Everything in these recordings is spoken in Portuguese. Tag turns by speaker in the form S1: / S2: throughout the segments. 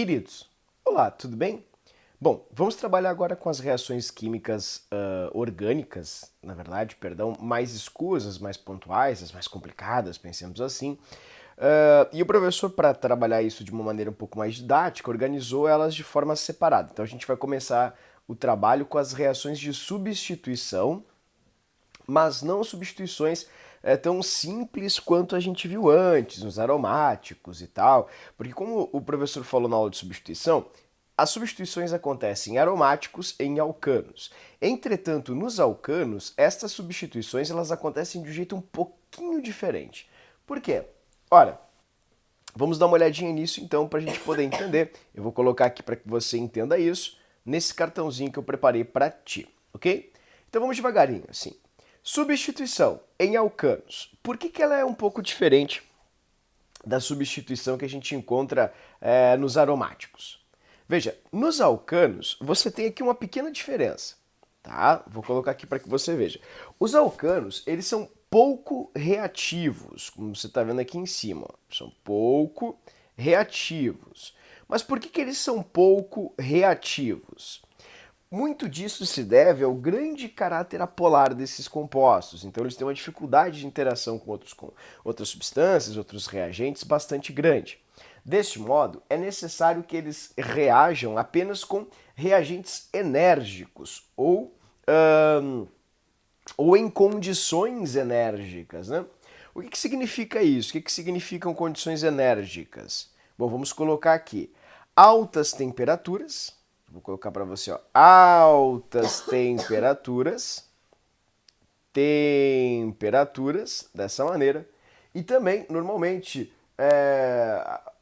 S1: Queridos, olá, tudo bem? Bom, vamos trabalhar agora com as reações químicas orgânicas, na verdade, perdão, mais escusas, mais pontuais, as mais complicadas, pensemos assim. E o professor, para trabalhar isso de uma maneira um pouco mais didática, organizou elas de forma separada. Então a gente vai começar o trabalho com as reações de substituição, mas não substituições tão simples quanto a gente viu antes, nos aromáticos e tal, porque como o professor falou na aula de substituição, as substituições acontecem em aromáticos e em alcanos. Entretanto, nos alcanos, estas substituições elas acontecem de um jeito um pouquinho diferente. Por quê? Ora, vamos dar uma olhadinha nisso então para a gente poder entender. Eu vou colocar aqui para que você entenda isso nesse cartãozinho que eu preparei para ti, ok? Então vamos devagarinho, assim. Substituição em alcanos. Por que ela é um pouco diferente da substituição que a gente encontra nos aromáticos? Veja, nos alcanos você tem aqui uma pequena diferença, tá? Vou colocar aqui para que você veja. Os alcanos, eles são pouco reativos, como você está vendo aqui em cima. São pouco reativos. Mas por que eles são pouco reativos? Muito disso se deve ao grande caráter apolar desses compostos. Então eles têm uma dificuldade de interação com outras substâncias, outros reagentes bastante grande. Deste modo, é necessário que eles reajam apenas com reagentes enérgicos ou em condições enérgicas, né? O que significa isso? O que significam condições enérgicas? Bom, vamos colocar aqui altas temperaturas. Vou colocar para você, ó, altas temperaturas, dessa maneira. E também, normalmente,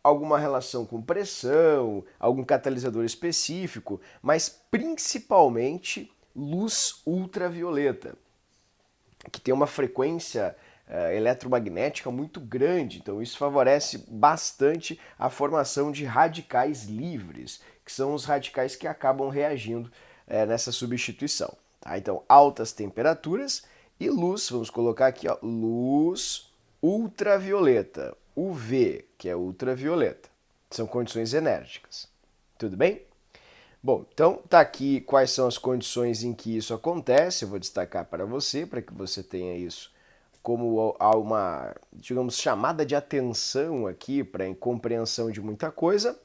S1: alguma relação com pressão, algum catalisador específico, mas principalmente luz ultravioleta, que tem uma frequência eletromagnética muito grande, então isso favorece bastante a formação de radicais livres, que são os radicais que acabam reagindo nessa substituição. Tá? Então, altas temperaturas e luz, vamos colocar aqui, ó, luz ultravioleta, UV, que é ultravioleta, são condições enérgicas. Tudo bem? Bom, então tá aqui quais são as condições em que isso acontece, eu vou destacar para você, para que você tenha isso como uma, digamos, chamada de atenção aqui para compreensão de muita coisa.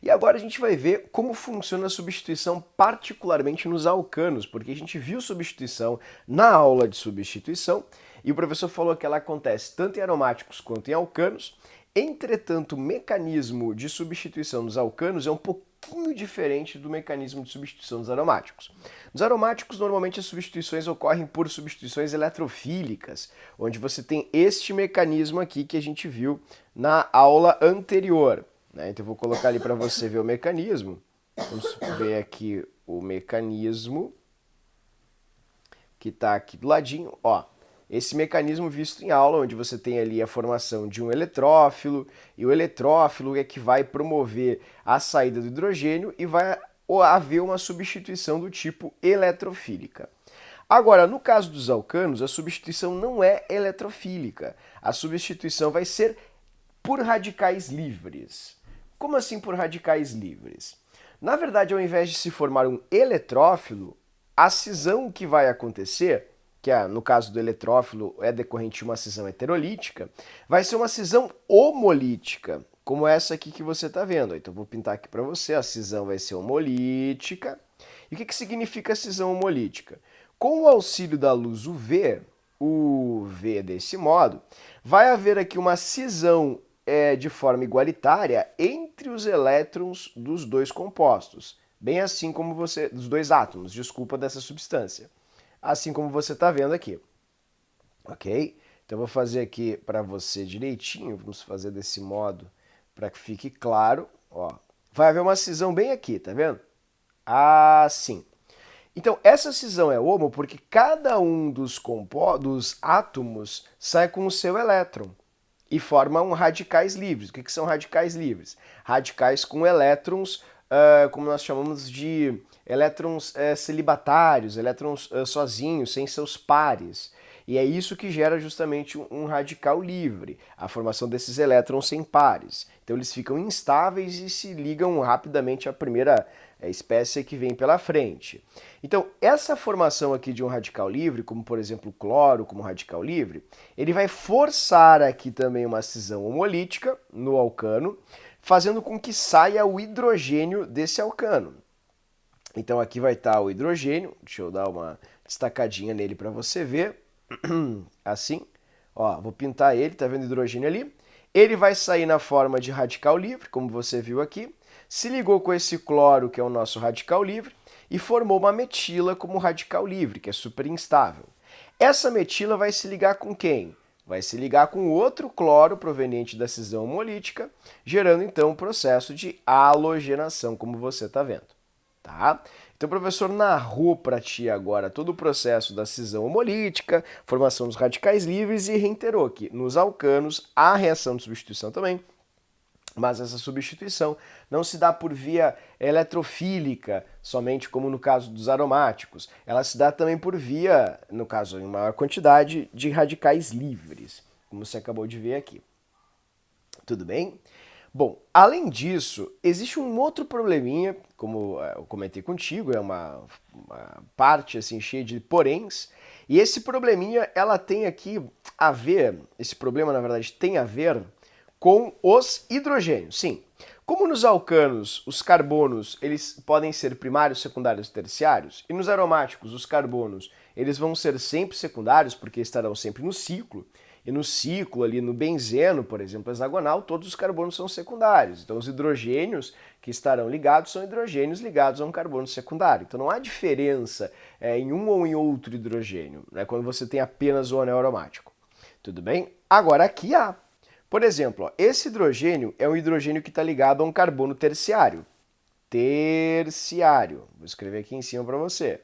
S1: E agora a gente vai ver como funciona a substituição, particularmente nos alcanos, porque a gente viu substituição na aula de substituição e o professor falou que ela acontece tanto em aromáticos quanto em alcanos. Entretanto, o mecanismo de substituição nos alcanos é um pouquinho diferente do mecanismo de substituição dos aromáticos. Nos aromáticos, normalmente as substituições ocorrem por substituições eletrofílicas, onde você tem este mecanismo aqui que a gente viu na aula anterior. Então eu vou colocar ali para você ver o mecanismo. Vamos ver aqui o mecanismo que está aqui do ladinho. Ó, esse mecanismo visto em aula, onde você tem ali a formação de um eletrófilo, e o eletrófilo é que vai promover a saída do hidrogênio e vai haver uma substituição do tipo eletrofílica. Agora, no caso dos alcanos, a substituição não é eletrofílica. A substituição vai ser por radicais livres. Como assim por radicais livres? Na verdade, ao invés de se formar um eletrófilo, a cisão que vai acontecer, que no caso do eletrófilo é decorrente de uma cisão heterolítica, vai ser uma cisão homolítica, como essa aqui que você está vendo. Então vou pintar aqui para você, a cisão vai ser homolítica. E o que significa cisão homolítica? Com o auxílio da luz UV desse modo, vai haver aqui uma cisão de forma igualitária entre os elétrons dos dois compostos, bem assim como você, dos dois átomos, desculpa, dessa substância, assim como você está vendo aqui, ok? Então eu vou fazer aqui para você direitinho, vamos fazer desse modo para que fique claro, ó. Vai haver uma cisão bem aqui, tá vendo? Assim. Então essa cisão é homo porque cada um dos átomos sai com o seu elétron e formam radicais livres. O que são radicais livres? Radicais com elétrons, como nós chamamos de elétrons celibatários, elétrons sozinhos, sem seus pares. E é isso que gera justamente um radical livre, a formação desses elétrons sem pares. Então eles ficam instáveis e se ligam rapidamente à primeira espécie que vem pela frente. Então essa formação aqui de um radical livre, como por exemplo o cloro como radical livre, ele vai forçar aqui também uma cisão homolítica no alcano, fazendo com que saia o hidrogênio desse alcano. Então aqui vai estar o hidrogênio, deixa eu dar uma destacadinha nele para você ver, assim, ó, vou pintar ele, tá vendo o hidrogênio ali? Ele vai sair na forma de radical livre, como você viu aqui, se ligou com esse cloro, que é o nosso radical livre, e formou uma metila como radical livre, que é super instável. Essa metila vai se ligar com quem? Vai se ligar com outro cloro proveniente da cisão homolítica, gerando então o processo de halogenação, como você está vendo. Tá? Então o professor narrou para ti agora todo o processo da cisão homolítica, formação dos radicais livres e reiterou que nos alcanos há reação de substituição também, mas essa substituição não se dá por via eletrofílica, somente como no caso dos aromáticos. Ela se dá também por via, no caso em maior quantidade, de radicais livres, como você acabou de ver aqui. Tudo bem? Bom, além disso, existe um outro probleminha, como eu comentei contigo, é uma parte assim cheia de poréns, e esse probleminha, ela tem aqui a ver, esse problema na verdade tem a ver com os hidrogênios. Sim, como nos alcanos os carbonos eles podem ser primários, secundários e terciários, e nos aromáticos os carbonos eles vão ser sempre secundários porque estarão sempre no ciclo, e no ciclo ali no benzeno, por exemplo, hexagonal, todos os carbonos são secundários. Então os hidrogênios que estarão ligados são hidrogênios ligados a um carbono secundário. Então não há diferença em um ou em outro hidrogênio, né, quando você tem apenas o anel aromático. Tudo bem? Agora aqui há. Por exemplo, ó, esse hidrogênio é um hidrogênio que está ligado a um carbono terciário. Terciário. Vou escrever aqui em cima para você.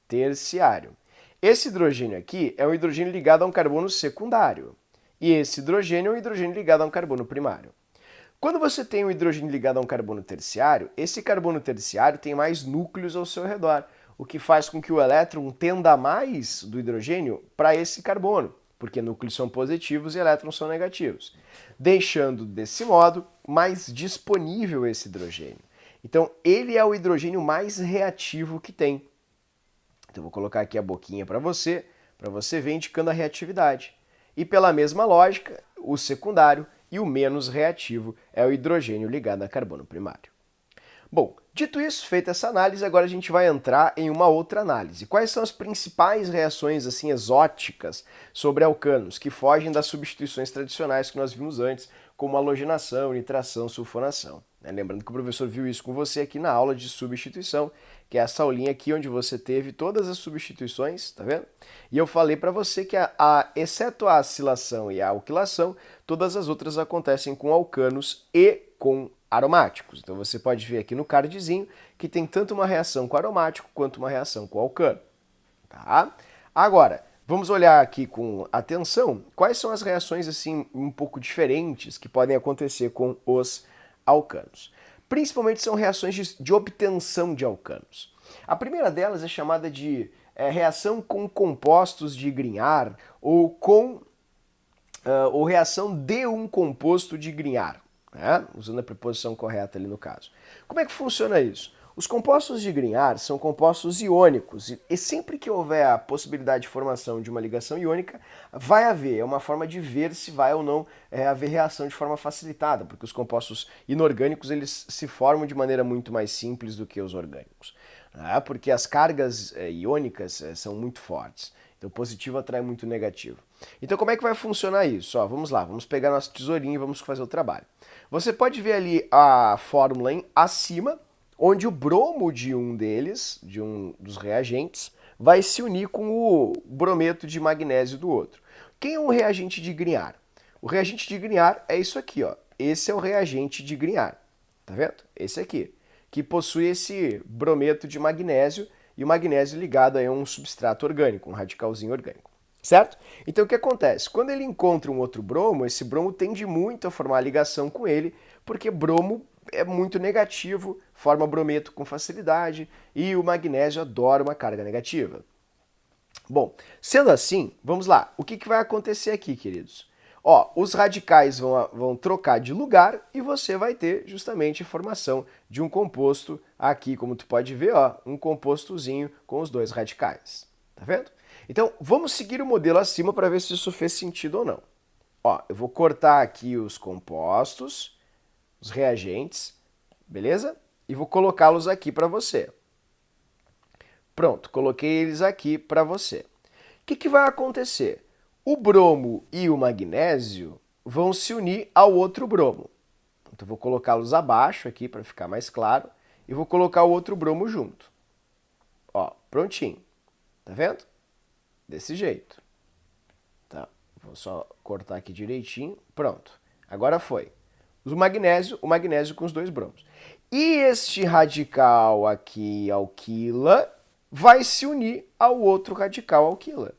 S1: Terciário. Esse hidrogênio aqui é um hidrogênio ligado a um carbono secundário. E esse hidrogênio é um hidrogênio ligado a um carbono primário. Quando você tem um hidrogênio ligado a um carbono terciário, esse carbono terciário tem mais núcleos ao seu redor, o que faz com que o elétron tenda mais do hidrogênio para esse carbono, porque núcleos são positivos e elétrons são negativos, deixando desse modo mais disponível esse hidrogênio. Então ele é o hidrogênio mais reativo que tem. Então vou colocar aqui a boquinha para você ver indicando a reatividade. E pela mesma lógica, o secundário e o menos reativo é o hidrogênio ligado a carbono primário. Bom, dito isso, feita essa análise, agora a gente vai entrar em uma outra análise. Quais são as principais reações assim exóticas sobre alcanos que fogem das substituições tradicionais que nós vimos antes, como halogenação, nitração, sulfonação? Lembrando que o professor viu isso com você aqui na aula de substituição, que é essa aulinha aqui onde você teve todas as substituições, tá vendo? E eu falei para você que exceto a acilação e a alquilação, todas as outras acontecem com alcanos e com aromáticos. Então você pode ver aqui no cardzinho que tem tanto uma reação com aromático quanto uma reação com alcano. Tá? Agora, vamos olhar aqui com atenção quais são as reações assim um pouco diferentes que podem acontecer com os alcanos. Principalmente são reações de obtenção de alcanos. A primeira delas é chamada de reação com compostos de Grignard ou reação de um composto de Grignard, né? Usando a preposição correta ali no caso. Como é que funciona isso? Os compostos de Grignard são compostos iônicos e sempre que houver a possibilidade de formação de uma ligação iônica, vai haver, é uma forma de ver se vai ou não haver reação de forma facilitada, porque os compostos inorgânicos eles se formam de maneira muito mais simples do que os orgânicos, né? Porque as cargas iônicas são muito fortes, então positivo atrai muito negativo. Então como é que vai funcionar isso? Ó, vamos lá, vamos pegar nosso tesourinho e vamos fazer o trabalho. Você pode ver ali a fórmula acima, onde o bromo de um deles, de um dos reagentes, vai se unir com o brometo de magnésio do outro. Quem é um reagente de Grignard? O reagente de Grignard é isso aqui, ó. Esse é o reagente de Grignard, tá vendo? Esse aqui, que possui esse brometo de magnésio e o magnésio ligado a um substrato orgânico, um radicalzinho orgânico, certo? Então o que acontece? Quando ele encontra um outro bromo, esse bromo tende muito a formar ligação com ele, porque bromo é muito negativo, forma brometo com facilidade e o magnésio adora uma carga negativa. Bom, sendo assim, vamos lá. O que vai acontecer aqui, queridos? Ó, os radicais vão trocar de lugar e você vai ter justamente a formação de um composto aqui, como tu pode ver, ó, um compostozinho com os dois radicais. Tá vendo? Então, vamos seguir o modelo acima para ver se isso fez sentido ou não. Ó, eu vou cortar aqui os compostos, os reagentes, beleza? E vou colocá-los aqui para você. Pronto, coloquei eles aqui para você. O que vai acontecer? O bromo e o magnésio vão se unir ao outro bromo. Então, vou colocá-los abaixo aqui para ficar mais claro e vou colocar o outro bromo junto. Ó, prontinho. Tá vendo? Desse jeito. Tá. Vou só cortar aqui direitinho. Pronto. Agora foi. O magnésio com os dois bromos. E este radical aqui, alquila, vai se unir ao outro radical alquila.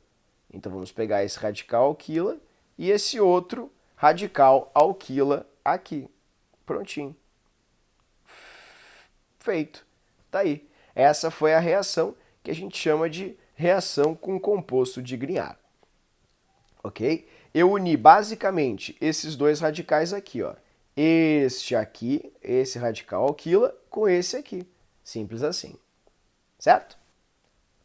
S1: Então vamos pegar esse radical alquila e esse outro radical alquila aqui. Prontinho. Feito. Tá aí. Essa foi a reação que a gente chama de reação com composto de Grignard. Ok? Eu uni basicamente esses dois radicais aqui, ó. Este aqui, esse radical alquila, com esse aqui. Simples assim. Certo?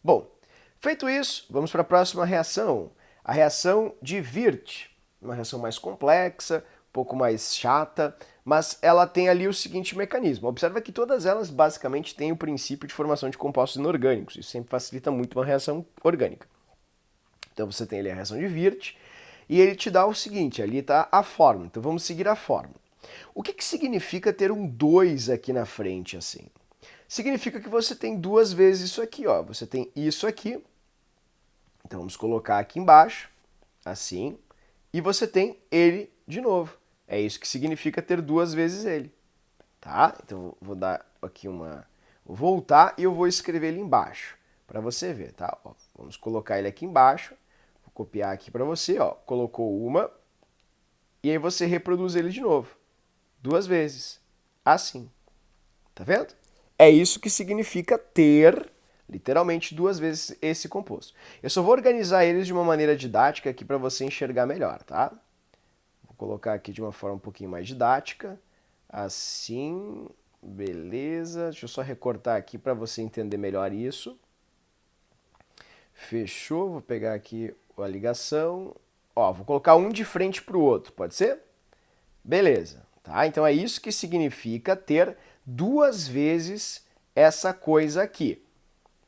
S1: Bom, feito isso, vamos para a próxima reação. A reação de Wirth. Uma reação mais complexa, um pouco mais chata, mas ela tem ali o seguinte mecanismo. Observa que todas elas basicamente têm o princípio de formação de compostos inorgânicos. Isso sempre facilita muito uma reação orgânica. Então você tem ali a reação de Wirth e ele te dá o seguinte, ali está a fórmula. Então vamos seguir a fórmula. O que significa ter um 2 aqui na frente assim? Significa que você tem duas vezes isso aqui, ó. Você tem isso aqui. Então vamos colocar aqui embaixo, assim, e você tem ele de novo. É isso que significa ter duas vezes ele, tá? Então vou dar aqui vou voltar e eu vou escrever ele embaixo para você ver, tá? Ó, vamos colocar ele aqui embaixo. Vou copiar aqui para você, ó. Colocou uma e aí você reproduz ele de novo, duas vezes, assim. Tá vendo? É isso que significa ter, literalmente, duas vezes esse composto. Eu só vou organizar eles de uma maneira didática aqui para você enxergar melhor, tá? Vou colocar aqui de uma forma um pouquinho mais didática. Assim, beleza. Deixa eu só recortar aqui para você entender melhor isso. Fechou, vou pegar aqui a ligação. Ó, vou colocar um de frente para o outro, pode ser? Beleza, tá? Então é isso que significa ter duas vezes essa coisa aqui.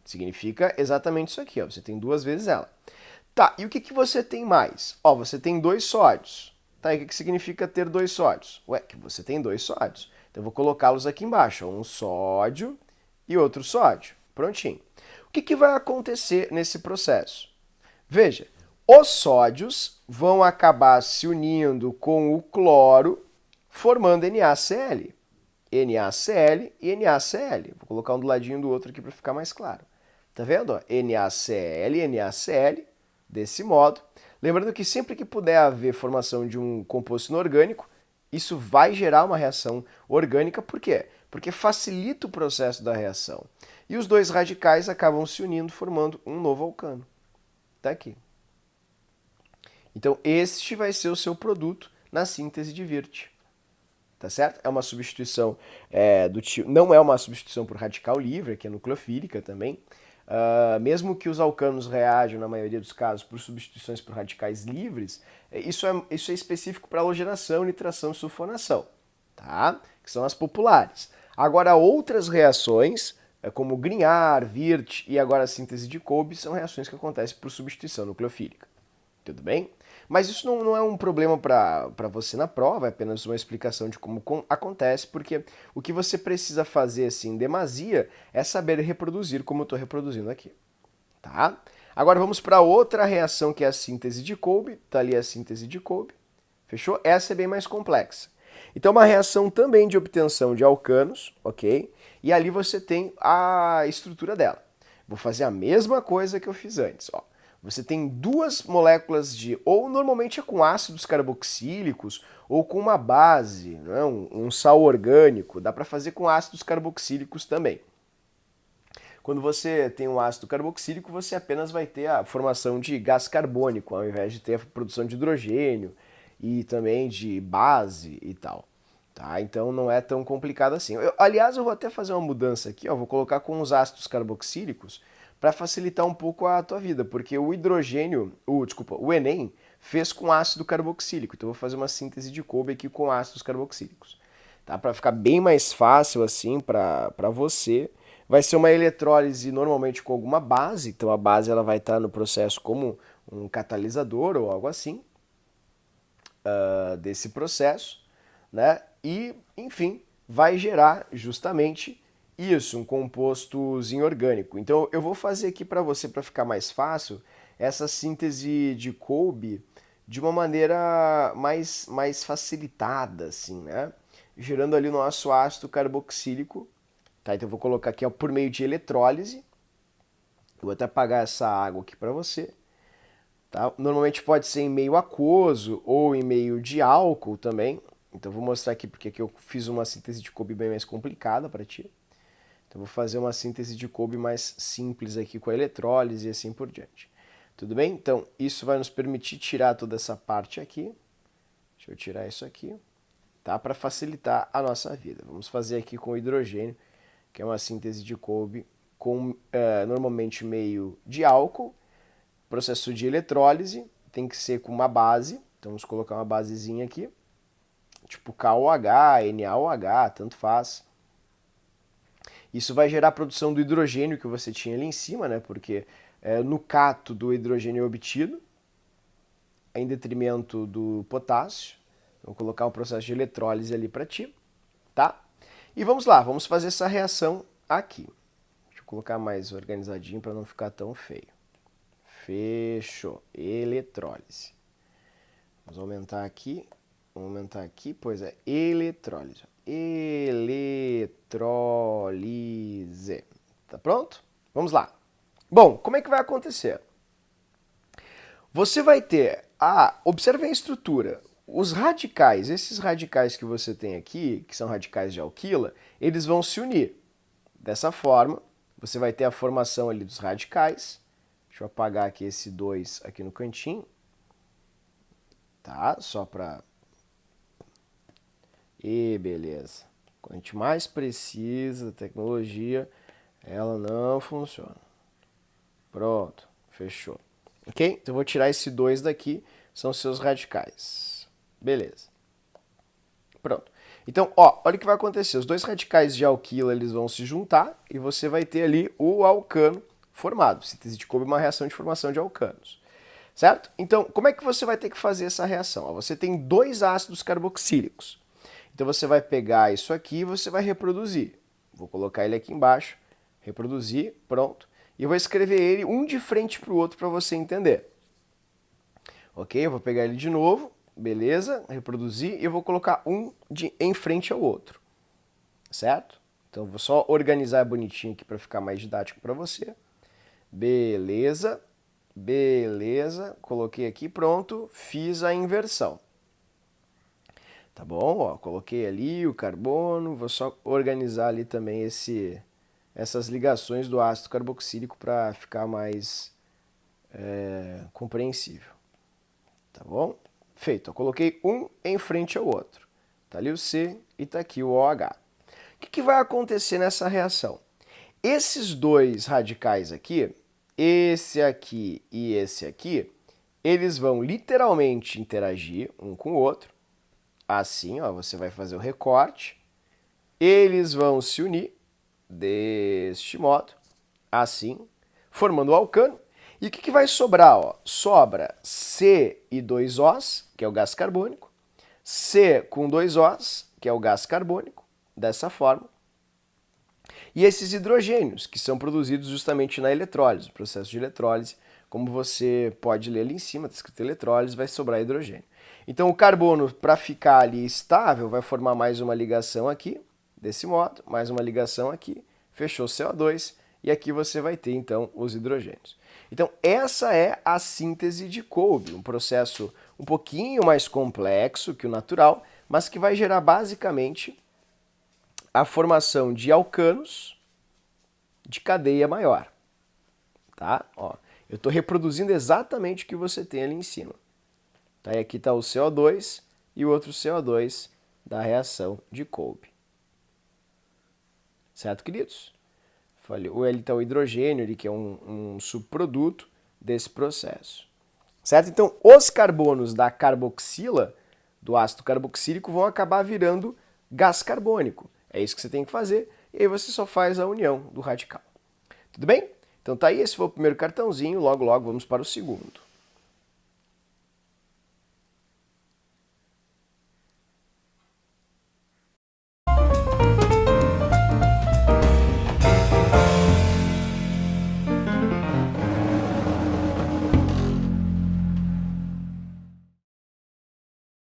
S1: Significa exatamente isso aqui, ó. Você tem duas vezes ela. Tá, e o que você tem mais? Ó, você tem dois sódios. Tá, e o que significa ter dois sódios? Ué, que você tem dois sódios. Então eu vou colocá-los aqui embaixo, ó, um sódio e outro sódio. Prontinho. O que vai acontecer nesse processo? Veja, os sódios vão acabar se unindo com o cloro, formando NaCl. NaCl e NaCl. Vou colocar um do ladinho do outro aqui para ficar mais claro. Tá vendo? Ó, NaCl, NaCl, desse modo. Lembrando que sempre que puder haver formação de um composto inorgânico, isso vai gerar uma reação orgânica. Por quê? Porque facilita o processo da reação. E os dois radicais acabam se unindo, formando um novo alcano. Tá aqui. Então, este vai ser o seu produto na síntese de Wirth. Tá certo? É uma substituição do tipo. Não é uma substituição por radical livre, que é nucleofílica também. Mesmo que os alcanos reajam, na maioria dos casos, por substituições por radicais livres, isso é específico para halogenação, nitração e sulfonação, tá? Que são as populares. Agora, outras reações, como Grignard, Wirth e agora a síntese de Kolbe, são reações que acontecem por substituição nucleofílica. Tudo bem? Mas isso não é um problema para você na prova, é apenas uma explicação de como acontece, porque o que você precisa fazer assim, em demasia é saber reproduzir como eu estou reproduzindo aqui. Tá? Agora vamos para outra reação que é a síntese de Kolbe. Está ali a síntese de Kolbe. Fechou? Essa é bem mais complexa. Então, uma reação também de obtenção de alcanos, ok? E ali você tem a estrutura dela. Vou fazer a mesma coisa que eu fiz antes, ó. Você tem duas moléculas ou normalmente é com ácidos carboxílicos, ou com uma base, né? um sal orgânico. Dá para fazer com ácidos carboxílicos também. Quando você tem um ácido carboxílico, você apenas vai ter a formação de gás carbônico, ao invés de ter a produção de hidrogênio e também de base e tal. Tá? Então não é tão complicado assim. Aliás, eu vou até fazer uma mudança aqui, ó, vou colocar com os ácidos carboxílicos para facilitar um pouco a tua vida, porque o hidrogênio, o Enem fez com ácido carboxílico. Então eu vou fazer uma síntese de Kolbe aqui com ácidos carboxílicos. Tá? Para ficar bem mais fácil assim para você. Vai ser uma eletrólise normalmente com alguma base, então a base ela vai estar no processo como um catalisador ou algo assim desse processo, né? E, enfim, vai gerar justamente isso, um compostozinho orgânico. Então eu vou fazer aqui para você, para ficar mais fácil, essa síntese de Kolbe de uma maneira mais facilitada, assim, né? Gerando ali o nosso ácido carboxílico. Tá, então eu vou colocar aqui ó, por meio de eletrólise. Eu vou até apagar essa água aqui para você. Tá? Normalmente pode ser em meio aquoso ou em meio de álcool também. Então eu vou mostrar aqui porque aqui eu fiz uma síntese de Kolbe bem mais complicada para ti. Então eu vou fazer uma síntese de Kolbe mais simples aqui com a eletrólise e assim por diante. Tudo bem? Então isso vai nos permitir tirar toda essa parte aqui. Deixa eu tirar isso aqui, tá? Para facilitar a nossa vida. Vamos fazer aqui com hidrogênio, que é uma síntese de Kolbe com normalmente meio de álcool, processo de eletrólise, tem que ser com uma base, então vamos colocar uma basezinha aqui, tipo KOH, NaOH, tanto faz. Isso vai gerar a produção do hidrogênio que você tinha ali em cima, né? Porque no cato do hidrogênio é obtido, em detrimento do potássio. Vou colocar o processo de eletrólise ali para ti, tá? E vamos lá, vamos fazer essa reação aqui. Deixa eu colocar mais organizadinho para não ficar tão feio. Fechou. Eletrólise. Vamos aumentar aqui, pois é, eletrólise. Eletrólise. Tá pronto? Vamos lá. Bom, como é que vai acontecer? Você vai ter observe a estrutura. Os radicais, esses radicais que você tem aqui, que são radicais de alquila, eles vão se unir. Dessa forma, você vai ter a formação ali dos radicais. Deixa eu apagar aqui esse 2 aqui no cantinho. Tá? Só para... E beleza. Quando a gente mais precisa da tecnologia, ela não funciona. Pronto, fechou. Ok? Então eu vou tirar esse 2 daqui, são seus radicais. Beleza. Pronto. Então, ó, olha o que vai acontecer. Os dois radicais de alquila eles vão se juntar e você vai ter ali o alcano formado. Síntese de Kolbe é uma reação de formação de alcanos. Certo? Então, como é que você vai ter que fazer essa reação? Ó, você tem dois ácidos carboxílicos. Então você vai pegar isso aqui e você vai reproduzir. Vou colocar ele aqui embaixo. Reproduzir, pronto. E eu vou escrever ele um de frente para o outro para você entender. Ok? Eu vou pegar ele de novo. Beleza, reproduzir, e eu vou colocar um em frente ao outro, certo? Então vou só organizar bonitinho aqui para ficar mais didático para você. Beleza, beleza, coloquei aqui, pronto, fiz a inversão. Tá bom? Ó, coloquei ali o carbono, vou só organizar ali também essas ligações do ácido carboxílico para ficar mais compreensível. Tá bom? Feito, eu coloquei um em frente ao outro. Tá ali o C e tá aqui o OH. O que vai acontecer nessa reação? Esses dois radicais aqui, esse aqui e esse aqui, eles vão literalmente interagir um com o outro. Assim, ó, você vai fazer o recorte. Eles vão se unir deste modo, assim, formando o alcano. E o que vai sobrar? Ó? Sobra C e 2 Os, que é o gás carbônico, C com 2 Os, que é o gás carbônico, dessa forma, e esses hidrogênios, que são produzidos justamente na eletrólise, o processo de eletrólise, como você pode ler ali em cima, está escrito eletrólise, vai sobrar hidrogênio. Então o carbono, para ficar ali estável, vai formar mais uma ligação aqui, desse modo, mais uma ligação aqui, fechou o CO2, e aqui você vai ter então os hidrogênios. Então essa é a síntese de Kolbe, um processo um pouquinho mais complexo que o natural, mas que vai gerar basicamente a formação de alcanos, de cadeia maior. Tá? Ó, eu estou reproduzindo exatamente o que você tem ali em cima. Tá? E aqui está o CO2 e o outro CO2 da reação de Kolbe. Certo, queridos? O L está o hidrogênio, ali, que é um subproduto desse processo. Certo? Então, os carbonos da carboxila, do ácido carboxílico, vão acabar virando gás carbônico. É isso que você tem que fazer. E aí você só faz a união do radical. Tudo bem? Então tá aí, esse foi o primeiro cartãozinho. Logo, logo vamos para o segundo.